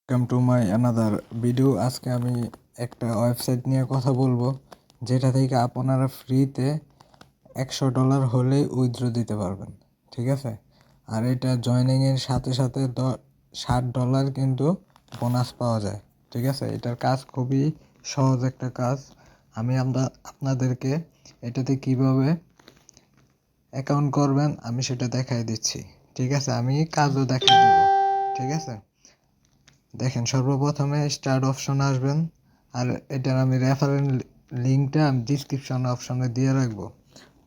Welcome to my another video. আজকে আমি একটা ওয়েবসাইট নিয়ে কথা বলবো যেটা থেকে আপনারা ফ্রিতে $100 হলেই উইথড্র দিতে পারবেন। ঠিক আছে, আর এটা জয়নিংয়ের সাথে সাথে $60 কিন্তু বোনাস পাওয়া যায়। ঠিক আছে, এটার কাজ খুবই সহজ একটা কাজ। আমি আপনাদেরকে এটাতে কিভাবে অ্যাকাউন্ট করবেন আমি সেটা দেখাই দিচ্ছি। ঠিক আছে, আমি কাজও দেখাই দেব। ঠিক আছে, দেখেন সর্বপ্রথমে স্টার্ট অপশন আসবেন, আর এটার আমি রেফারেন্স লিঙ্কটা আমি ডিসক্রিপশন অপশনে দিয়ে রাখবো।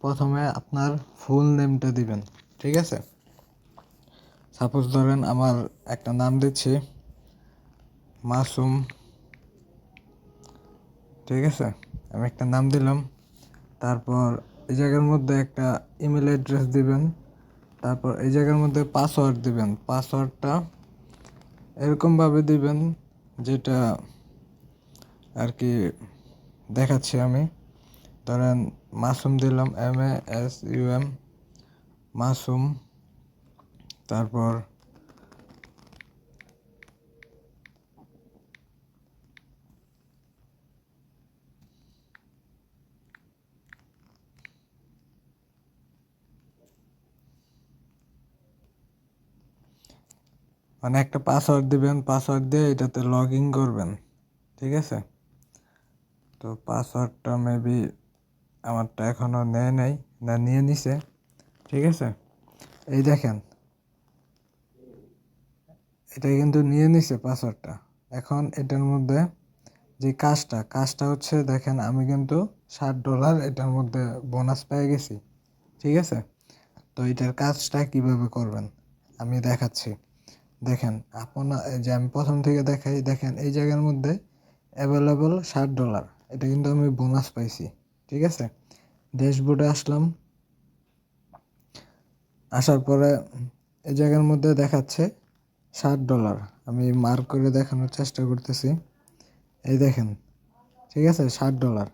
প্রথমে আপনার ফুল নেমটা দিবেন। ঠিক আছে, সাপোজ ধরেন আমার একটা নাম দিচ্ছি মাসুম। ঠিক আছে, আমি একটা নাম দিলাম, তারপর এই জায়গার মধ্যে একটা ইমেল অ্যাড্রেস দিবেন, তারপর এই জায়গার মধ্যে পাসওয়ার্ড দিবেন। পাসওয়ার্ডটা এরকমভাবে দিবেন যেটা আর কি দেখাচ্ছি আমি। ধরেন মাসুম দিলাম, MASUM মাসুম, তারপর মানে একটা পাসওয়ার্ড দিবেন, পাসওয়ার্ড দিয়ে এটাতে লগ ইন করবেন। ঠিক আছে, তো পাসওয়ার্ডটা মেবি আমারটা এখনো নেয় নাই, না নিয়ে নিছে। ঠিক আছে, এই দেখেন এটা কিন্তু নিয়ে নিছে পাসওয়ার্ডটা। এখন এটার মধ্যে যে কাজটা হচ্ছে, দেখেন আমি কিন্তু $60 এটার মধ্যে বোনাস পেয়ে গেছি। ঠিক আছে, তো এটার কাজটা কিভাবে করবেন আমি দেখাচ্ছি। দেখেন আপনার যে আমি প্রথম থেকে দেখাই, দেখেন এই জায়গার মধ্যে অ্যাভেলেবল $60, এটা কিন্তু আমি বোনাস পাইছি। ঠিক আছে, ড্যাশবোর্ডে আসলাম, আসার পরে এই জায়গার মধ্যে দেখাচ্ছে $60। আমি মার্ক করে দেখানোর চেষ্টা করতেছি, এই দেখেন। ঠিক আছে, $60।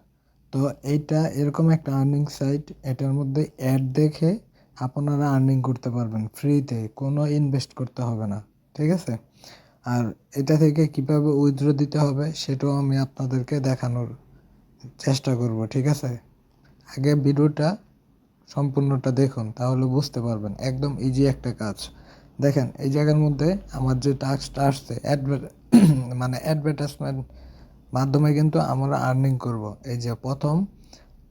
তো এইটা এরকম একটা আর্নিং সাইট, এটার মধ্যে অ্যাড দেখে আপনারা আর্নিং করতে পারবেন ফ্রিতে, কোনো ইনভেস্ট করতে হবে না। ঠিক আছে, আর এটা থেকে কিভাবে উইথড্র দিতে হবে সেটাও আমি আপনাদেরকে দেখানোর চেষ্টা করব। ঠিক আছে, আগে ভিডিওটা সম্পূর্ণটা দেখুন, তাহলে বুঝতে পারবেন। একদম ইজি একটা কাজ। দেখেন এই জায়গার মধ্যে আমার যে টাস্কটা আসছে মানে অ্যাডভার্টাইজমেন্ট মাধ্যমে কিন্তু আমরা আর্নিং করব। এই যে প্রথম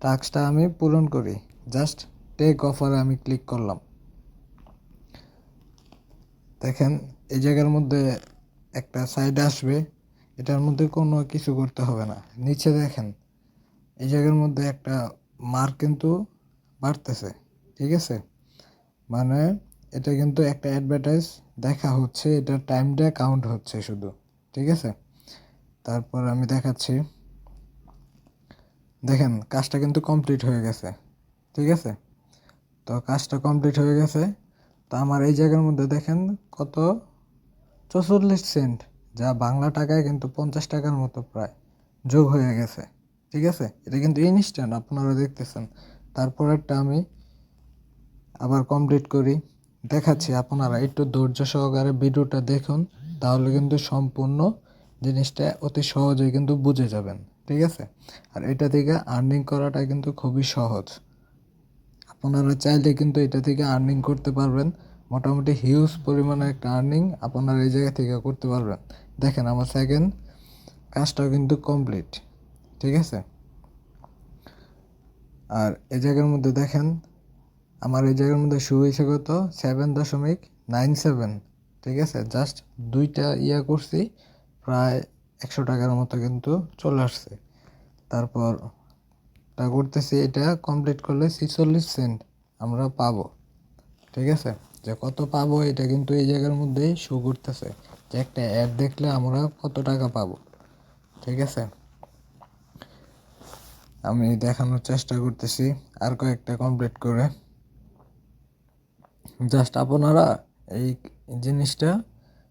টাস্কটা আমি পূরণ করি, জাস্ট টেক অফারে আমি ক্লিক করলাম। দেখেন এই জায়গার মধ্যে একটা সাইড আসবে, এটার মধ্যে কোনো কিছু করতে হবে না। নিচে দেখেন এই জায়গার মধ্যে একটা মার্ক কিন্তু বাড়তেছে। ঠিক আছে, মানে এটা কিন্তু একটা অ্যাডভার্টাইজ দেখা হচ্ছে, এটার টাইমটা কাউন্ট হচ্ছে শুধু। ঠিক আছে, তারপর আমি দেখাচ্ছি। দেখেন কাজটা কিন্তু কমপ্লিট হয়ে গেছে। ঠিক আছে, তো কাজটা কমপ্লিট হয়ে গেছে। তো আমার এই জায়গার মধ্যে দেখেন কত, 44 সেন্ট, যা বাংলা টাকায় কিন্তু 50 টাকার মতো প্রায় যোগ হয়ে গেছে। ঠিক আছে, এটা কিন্তু ইনস্ট্যান্ট, আপনারা দেখতেছেন। তারপরেরটা আমি আবার কমপ্লিট করি, দেখাচ্ছি। আপনারা একটু ধৈর্য সহকারে ভিডিওটা দেখুন, তাহলে কিন্তু সম্পূর্ণ জিনিসটা অতি সহজেই কিন্তু বুঝে যাবেন। ঠিক আছে, আর এটা থেকে আর্নিং করাটা কিন্তু খুবই সহজ। আপনারা চাইলে কিন্তু এটা থেকে আর্নিং করতে পারবেন, মোটামুটি হিউজ পরিমাণে একটা আর্নিং আপনারা এই জায়গা থেকে করতে পারবেন। দেখেন আমার সেকেন্ড কাজটাও কিন্তু কমপ্লিট। ঠিক আছে, আর এই জায়গার মধ্যে দেখেন আমার এই জায়গার মধ্যে শু হয়েছে কত, 7.97। ঠিক আছে, জাস্ট দুইটা করছি, প্রায় 100 টাকার মতো কিন্তু চলে আসছে। তারপর তা করতেছি, এটা কমপ্লিট করলে 46 সেন্ট আমরা পাবো। ঠিক আছে, যে কত পাবো এটা কিন্তু এই জায়গার মধ্যেই শো করতেছে, যে একটা অ্যাড দেখলে আমরা কত টাকা পাবো। ঠিক আছে, আমি দেখানোর চেষ্টা করতেছি আর কয়েকটা কমপ্লিট করে। জাস্ট আপনারা এই জিনিসটা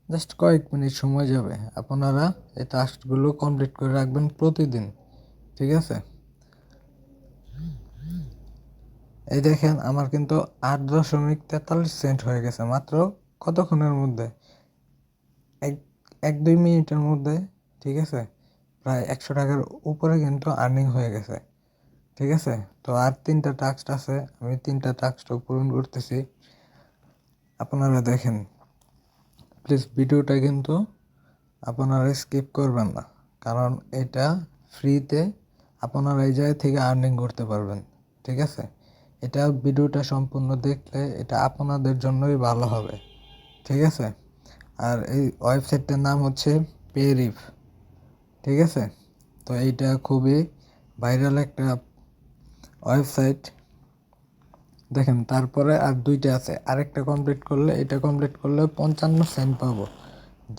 জাস্ট কয়েক মিনিট সময় যাবে, আপনারা এই টাস্কগুলো কমপ্লিট করে রাখবেন প্রতিদিন। ঠিক আছে, এই দেখেন আমার কিন্তু 8.43 সেন্ট হয়ে গেছে মাত্র কতক্ষণের মধ্যে, 1-2 মিনিটের মধ্যে, ঠিক আছে, প্রায় 100 টাকার উপরে কিন্তু আর্নিং হয়ে গেছে। ঠিক আছে, তো আর 3টা টাস্ক আছে, আমি 3টা টাস্কটাও পূরণ করতেছি। আপনারা দেখেন, প্লিজ ভিডিওটা কিন্তু আপনারা স্কিপ করবেন না, কারণ এটা ফ্রিতে আপনারা এই জায়গা থেকে আর্নিং করতে পারবেন। ঠিক আছে, এটা ভিডিওটা সম্পূর্ণ দেখলে এটা আপনাদের জন্যই ভালো হবে। ঠিক আছে, আর এই ওয়েবসাইটটার নাম হচ্ছে পেরিফ। ঠিক আছে, তো এইটা খুবই ভাইরাল একটা ওয়েবসাইট। দেখেন, তারপরে আর 2টা আছে, আরেকটা কমপ্লিট করলে, এটা কমপ্লিট করলে 55 সেন্ট পাবো,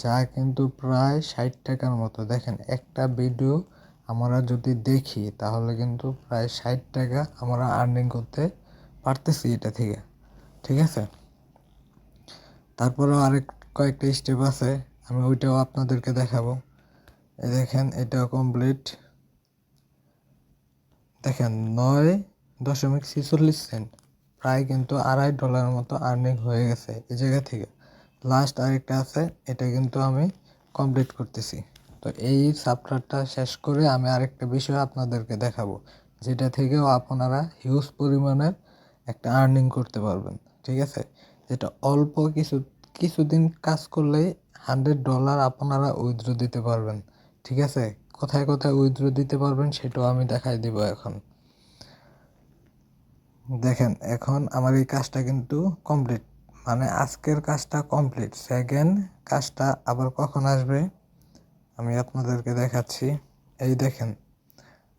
যা কিন্তু প্রায় 60 টাকার মতো। দেখেন, একটা ভিডিও আমরা যদি দেখি তাহলে কিন্তু প্রায় 60 টাকা আমরা আর্নিং করতে পারতেছি এটা থেকে। ঠিক আছে, তারপরেও কয়েকটা স্টেপ আছে, আমি ওইটাও আপনাদেরকে দেখাবো। এই দেখেন, এটাও কমপ্লিট। দেখেন, 9.46 সেন্ট, প্রায় কিন্তু $2.5 মতো আর্নিং হয়ে গেছে এই জায়গা থেকে। লাস্ট আরেকটা আছে, এটা কিন্তু আমি কমপ্লিট করতেছি। তো এই চ্যাপ্টারটা শেষ করে আমি আরেকটা বিষয় আপনাদেরকে দেখাবো, যেটা থেকেও আপনারা হিউজ পরিমাণের একটা আর্নিং করতে পারবেন। ঠিক আছে, যেটা অল্প কিছুদিন কাজ করলেই $100 আপনারা উইথড্র দিতে পারবেন। ঠিক আছে, কোথায় কোথায় উইথড্র দিতে পারবেন সেটাও আমি দেখাই দিব এখন। দেখেন, এখন আমার এই কাজটা কিন্তু কমপ্লিট, মানে আজকের কাজটা কমপ্লিট। সেকেন্ড কাজটা আবার কখন আসবে আমি আপনাদেরকে দেখাচ্ছি। এই দেখেন,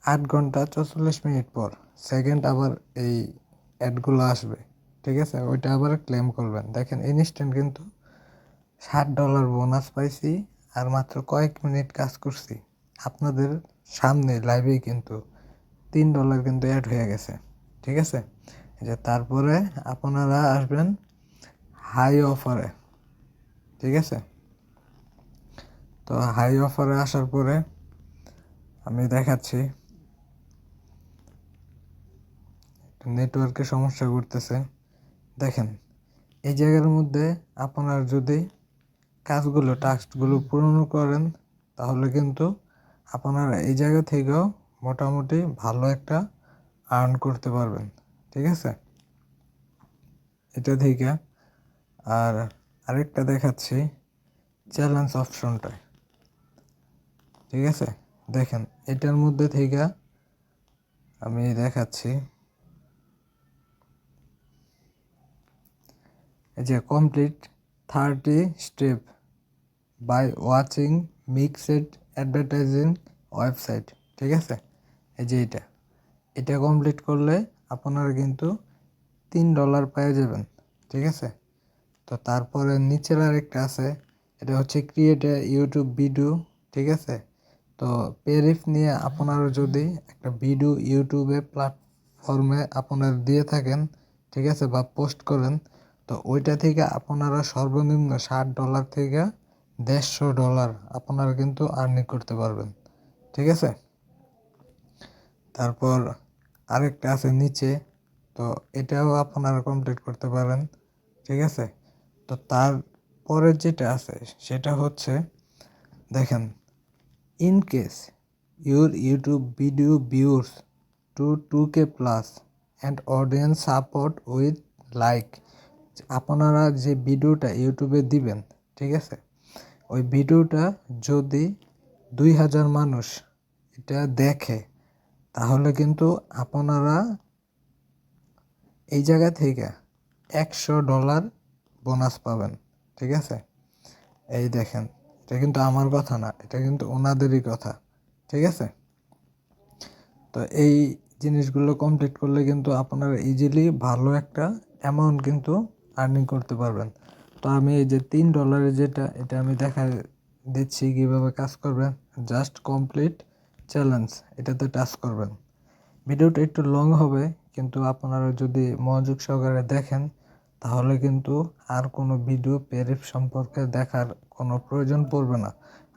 8 ঘন্টা 44 মিনিট পর সেকেন্ড আবার এই অ্যাডগুলো আসবে। ঠিক আছে, ওইটা আবার ক্লেম করবেন। দেখেন, ইনস্ট্যান্ট কিন্তু $60 বোনাস পাইছি, আর মাত্র কয়েক মিনিট কাজ করছি। আপনাদের সামনে লাইভে কিন্তু $3 কিন্তু অ্যাড হয়ে গেছে। ঠিক আছে, যে তারপরে আপনারা আসবেন হাই অফারে। ঠিক আছে, তো হাই অফারে আসার পরে আমি দেখাচ্ছি, নেটওয়ার্কের সমস্যা করতেছে। দেখেন, এই জায়গার মধ্যে আপনারা যদি কাজগুলো টাস্কগুলো পূরণ করেন তাহলে কিন্তু আপনারা এই জায়গা থেকেও মোটামুটি ভালো একটা আর্ন করতে পারবেন। ঠিক আছে, এটা থেকে আর আরেকটা দেখাচ্ছি, চ্যালেঞ্জ অপশনটা। ঠিক আছে, দেখেন, এটার মধ্যে থেকে আমি দেখাচ্ছি, এই যে complete 30 step by watching mixed advertising website. ঠিক আছে, এই যে এটা কমপ্লিট করলে আপনারা কিন্তু $3 পেয়ে যাবেন। ঠিক আছে, তো তারপরে নিচের আরেকটা আছে, এটা হচ্ছে ক্রিয়েট এ ইউটিউব ভিডিও। ঠিক আছে, তো পেরিফ নিয়ে আপনারা যদি একটা ভিডিও ইউটিউবে প্ল্যাটফর্মে আপনারা দিয়ে থাকেন, ঠিক আছে, বা পোস্ট করেন, তো ওইটা থেকে আপনারা সর্বনিম্ন $60 থেকে $150 আপনারা কিন্তু আর্নিং করতে পারবেন। ঠিক আছে, তারপর আরেকটা আছে নিচে, তো এটাও আপনারা কমপ্লিট করতে পারেন। ঠিক আছে, তো তারপরে যেটা আছে সেটা হচ্ছে, দেখেন, in case your YouTube video views to 2K plus and audience support with like, আপনারা যে ভিডিওটা ইউটিউবে দিবেন, ঠিক আছে, ওই ভিডিওটা যদি 2000 মানুষ এটা দেখে তাহলে কিন্তু আপনারা এই জায়গা থেকে $100 বোনাস পাবেন। ঠিক আছে, এই দেখেন, এটা কিন্তু আমার কথা না, এটা কিন্তু ওনাদেরই কথা। ঠিক আছে, তো এই জিনিসগুলো কমপ্লিট করলে কিন্তু আপনারা ইজিলি ভালো একটা অ্যামাউন্ট কিন্তু আর্নিং করতে পারবেন। তো আমি এই যে $3 যেটা, এটা আমি দেখা দিচ্ছি কীভাবে কাজ করবেন। জাস্ট কমপ্লিট চ্যালেঞ্জ, এটাতে টাচ করবেন। ভিডিওটা একটু লং হবে, কিন্তু আপনারা যদি মনোযোগ সহকারে দেখেন তাহলে কিন্তু আর কোনো ভিডিও পেরিফ সম্পর্কে দেখার কোনো প্রয়োজন পড়বে না।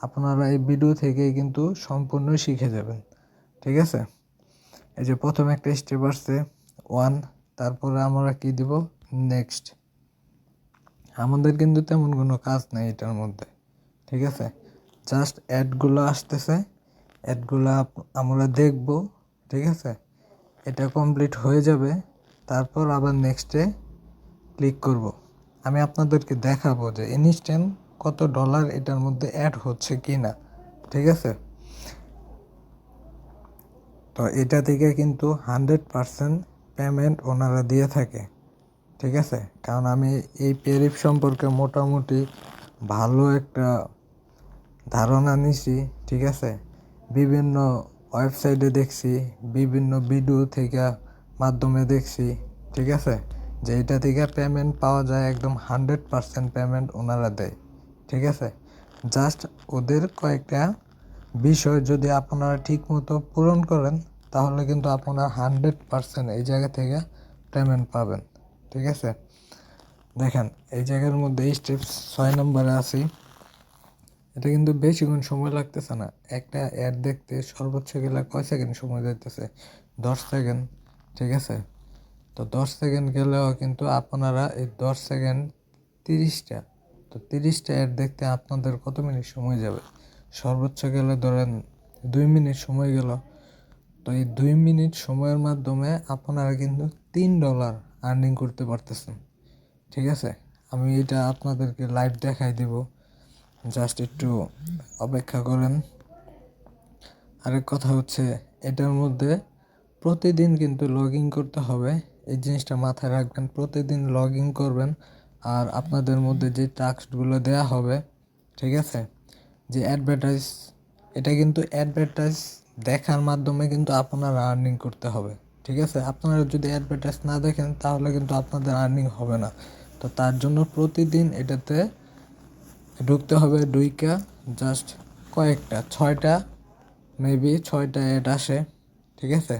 আপনারা এই ভিডিও থেকেই কিন্তু সম্পূর্ণ শিখে যাবেন। ঠিক আছে, এই যে প্রথমে একটা স্টেপ আসছে 1, তারপরে আমরা কি দিব, নেক্সট। আমাদের কিন্তু তেমন কোনো কাজ নেই এটার মধ্যে। ঠিক আছে, জাস্ট অ্যাডগুলো আসতেছে, অ্যাডগুলো আমরা দেখব। ঠিক আছে, এটা কমপ্লিট হয়ে যাবে, তারপর আবার নেক্সটে ক্লিক করব। আমি আপনাদেরকে দেখাবো যে ইনস্ট্যান্ট কত ডলার এটার মধ্যে অ্যাড হচ্ছে কি না। ঠিক আছে, তো এটা থেকে কিন্তু 100% পেমেন্ট ওনারা দিয়ে থাকে। ঠিক আছে, কারণ আমি এই পেরিফ সম্পর্কে মোটামুটি ভালো একটা ধারণা নিছি। ঠিক আছে, বিভিন্ন ওয়েবসাইটে দেখছি, বিভিন্ন ভিডিও থেকে মাধ্যমে দেখছি। ঠিক আছে, যে এটা থেকে পেমেন্ট পাওয়া যায়, একদম 100% পেমেন্ট ওনারা দেয়। ঠিক আছে, জাস্ট ওদের কয়েকটা বিষয় যদি আপনারা ঠিক মতো পূরণ করেন, তাহলে কিন্তু আপনারা 100% এই জায়গা থেকে পেমেন্ট পাবেন। ঠিক আছে, দেখেন এই জায়গার মধ্যে স্টেপ 6 নম্বরে আছি। এটা কিন্তু বেশিক্ষণ সময় লাগতেছে না, একটা অ্যাড দেখতে সর্বোচ্চ গেলে কয় সেকেন্ড সময় যাইতেছে, 10 সেকেন্ড। ঠিক আছে, তো 10 সেকেন্ড গেলেও কিন্তু আপনারা এই 10 সেকেন্ড 30টা, তো 30টা অ্যাড দেখতে আপনাদের কত মিনিট সময় যাবে? সর্বোচ্চ গেলে ধরেন 2 মিনিট সময় গেল। তো এই 2 মিনিট সময়ের মাধ্যমে আপনারা কিন্তু $3 আর্নিং করতে পারতেছেন। ঠিক আছে, আমি এটা আপনাদেরকে লাইভ দেখাই দিব, জাস্ট একটু অপেক্ষা করেন। আরেক কথা হচ্ছে, এটার মধ্যে প্রতিদিন কিন্তু লগ ইন করতে হবে, এই জিনিসটা মাথায় রাখবেন। প্রতিদিন লগ ইন করবেন, আর আপনাদের মধ্যে যে টাস্কগুলো দেয়া হবে, ঠিক আছে, যে অ্যাডভার্টাইজ, এটা কিন্তু অ্যাডভার্টাইজ দেখার মাধ্যমে কিন্তু আপনারা আর্নিং করতে হবে। ঠিক আছে, আপনারা যদি অ্যাডভার্টাইজ না দেখেন তাহলে কিন্তু আপনাদের আর্নিং হবে না। তো তার জন্য প্রতিদিন এটাতে ঢুকতে হবে, ঢুইকা জাস্ট কয়েকটা 6টা, মেবি 6টা অ্যাড আসে। ঠিক আছে,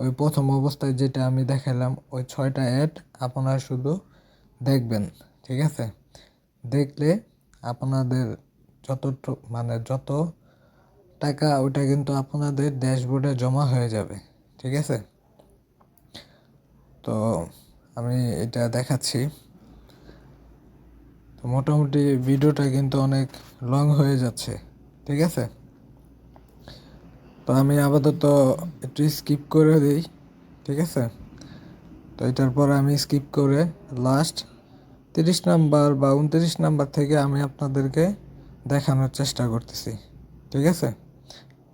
ওই প্রথম অবস্থায় যেটা আমি দেখালাম, ওই 6টা অ্যাড আপনারা শুধু দেখবেন। ঠিক আছে, দেখলে আপনাদের মানে যত টাকা, ওইটা কিন্তু আপনাদের ড্যাশবোর্ডে জমা হয়ে যাবে। ঠিক আছে, তো আমি এটা দেখাচ্ছি। তো মোটামুটি ভিডিওটা কিন্তু অনেক লং হয়ে যাচ্ছে। ঠিক আছে, তো আমি আপাতত একটু স্কিপ করে দিই। ঠিক আছে, তো এটার পরে আমি স্কিপ করে লাস্ট 30 নাম্বার বা 29 নাম্বার থেকে আমি আপনাদেরকে দেখানোর চেষ্টা করতেছি। ঠিক আছে,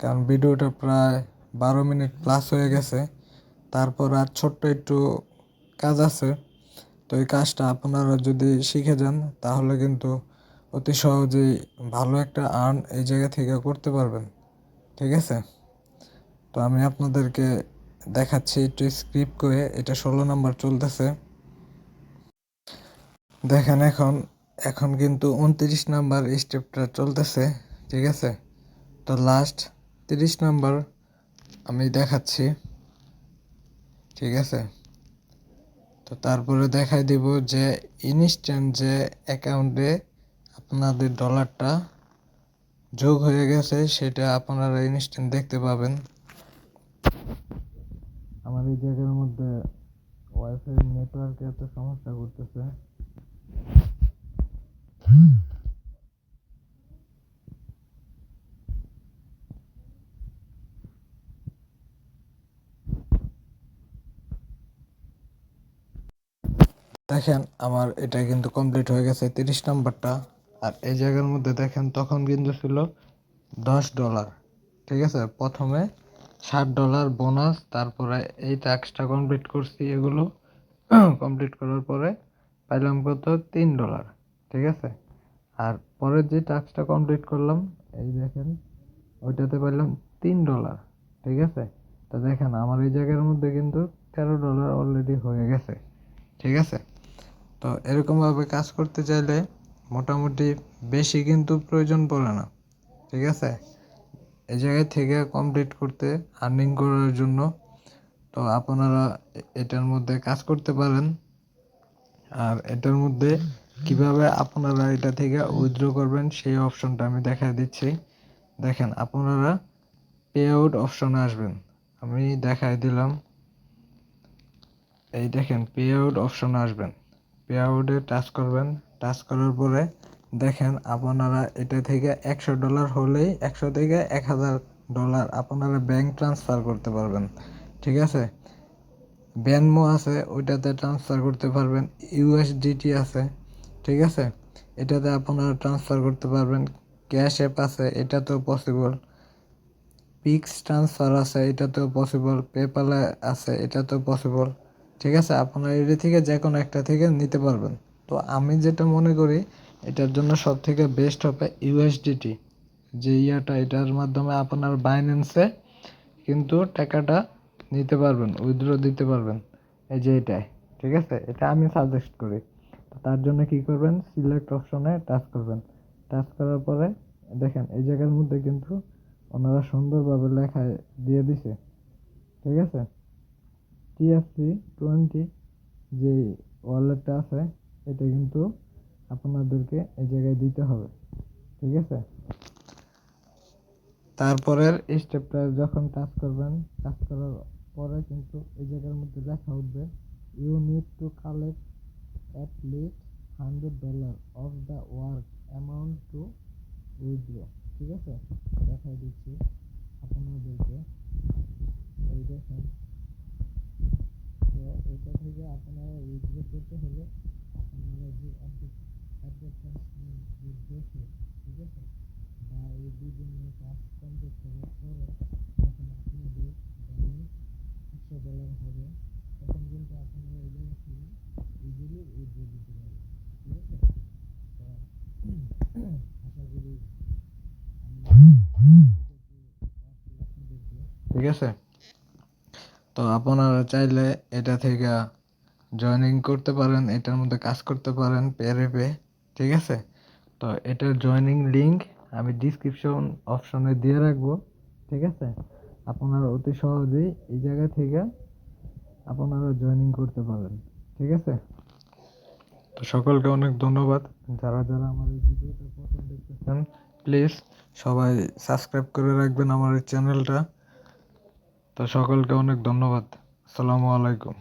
কারণ ভিডিওটা প্রায় 12 মিনিট প্লাস হয়ে গেছে। তারপর আর ছোট্ট একটু কাজ আছে, তো এই কাজটা আপনারা যদি শিখে যান তাহলে কিন্তু অতি সহজেই ভালো একটা আর্ন এই জায়গা থেকে করতে পারবেন। ঠিক আছে, তো আমি আপনাদেরকে দেখাচ্ছি একটু স্ক্রিপ্ট করে। এটা 16 নাম্বার চলতেছে, দেখেন। এখন এখন কিন্তু 29 নাম্বার স্টেপটা চলতেছে। ঠিক আছে, তো লাস্ট 30 নাম্বার আমি দেখাচ্ছি। ঠিক আছে, তো তারপরে দেখাই দিব যে ইনস্ট্যান্ট যে অ্যাকাউন্টে আপনাদের ডলারটা যোগ হয়ে গেছে, সেটা আপনারা ইনস্ট্যান্ট দেখতে পাবেন। আমার এই জায়গার মধ্যে ওয়াইফাই নেটওয়ার্কে এত সমস্যা করতেছে। দেখেন আমার এটা কিন্তু কমপ্লিট হয়ে গেছে 30 নাম্বারটা। আর এই জায়গার মধ্যে দেখেন তখন কিন্তু ছিল $10। ঠিক আছে, প্রথমে $60 বোনাস, তারপরে এই টাস্কটা কমপ্লিট করছি, এগুলো কমপ্লিট করার পরে পাইলাম কত, $3। ঠিক আছে, আর পরের যে টাস্কটা কমপ্লিট করলাম, এই দেখেন ওইটাতে পাইলাম $3। ঠিক আছে, তো দেখেন আমার এই জায়গার মধ্যে কিন্তু $13 অলরেডি হয়ে গেছে। ঠিক আছে, তো এরকমভাবে কাজ করতে চাইলে মোটামুটি বেশি কিন্তু প্রয়োজন পড়ে না। ঠিক আছে, এই জায়গায় থেকে কমপ্লিট করতে, আর্নিং করার জন্য, তো আপনারা এটার মধ্যে কাজ করতে পারেন। আর এটার মধ্যে কিভাবে আপনারা এটা থেকে উইথড্র করবেন সেই অপশনটা আমি দেখা দিচ্ছি। দেখেন আপনারা পে আউট অপশনে আসবেন, আমি দেখাই দিলাম। এই দেখেন পে আউট অপশনে আসবেন, পে আউটে টাচ করবেন, টাচ করার পরে দেখেন আপনারা এটা থেকে $100 হলেই 100 থেকে $1000 আপনারা ব্যাংক ট্রান্সফার করতে পারবেন। ঠিক আছে, ভেনমো আছে ওইটাতে ট্রান্সফার করতে পারবেন, ইউএসডিটি আছে। ঠিক আছে, এটাতে আপনারা ট্রান্সফার করতে পারবেন, ক্যাশ অ্যাপ আছে এটাতেও পসিবল, পিক্স ট্রান্সফার আছে এটাতেও পসিবল, পেপ্যালে আছে এটাতেও পসিবল। ঠিক আছে, আপনারা এটা থেকে যে কোনো একটা থেকে নিতে পারবেন। তো আমি যেটা মনে করি এটার জন্য সব থেকে বেস্ট হবে ইউএসডিটি, যে এটার মাধ্যমে আপনার বাইন্যান্সে কিন্তু টাকাটা নিতে পারবেন, উইথড্র দিতে পারবেন, এই যে এটাই। ঠিক আছে, এটা আমি সাজেস্ট করি। তো তার জন্য কি করবেন, সিলেক্ট অপশনে টাচ করবেন, টাচ করার পরে দেখেন এই জায়গার মধ্যে কিন্তু ওনারা সুন্দরভাবে লেখা দিয়ে দিছে। ঠিক আছে, TFC20 যে ওয়ালেটটা আছে এটা কিন্তু আপনাদেরকে এই জায়গায় দিতে হবে। ঠিক আছে, তারপরের স্টেপটা যখন টাচ করবেন, টাচ করার পরে কিন্তু এই জায়গার মধ্যে লেখা উঠবে you need to collect at least $100 of the work amount to withdraw. ঠিক আছে, দেখাই দিচ্ছি আপনাদেরকে, এই দেখেন। তো এটা থেকে আপনারা উইথড্র করতে হলে আপনারা যে অ্যাডভার্টাইজমেন্ট দেখে, ঠিক আছে, বা এই বিভিন্ন কাজ কমপ্লিট করার পরে যখন আপনাদের ব্যালেন্স $100 হবে তখন কিন্তু আপনারা এই জায়গা থেকে ইজিলি উইথড্র দিতে পারবেন। ঠিক আছে, তো আশা করি ঠিক আছে। তো আপনারা চাইলে এটা থেকে জয়েনিং করতে পারেন, এটার মধ্যে কাজ করতে পারেন পেয়ারে। ঠিক আছে, তো এটার জয়েনিং লিঙ্ক আমি ডিসক্রিপশন অপশনে দিয়ে রাখবো। ঠিক আছে, আপনারা অতি সহজেই এই জায়গা থেকে আপনারা জয়েনিং করতে পারেন। ঠিক আছে, তো সকলকে অনেক ধন্যবাদ। যারা যারা আমার এই ভিডিওটা প্রথম দেখতেছেন প্লিজ সবাই সাবস্ক্রাইব করে রাখবেন আমার এই চ্যানেলটা। তো সকলকে অনেক ধন্যবাদ। আসসালামু আলাইকুম।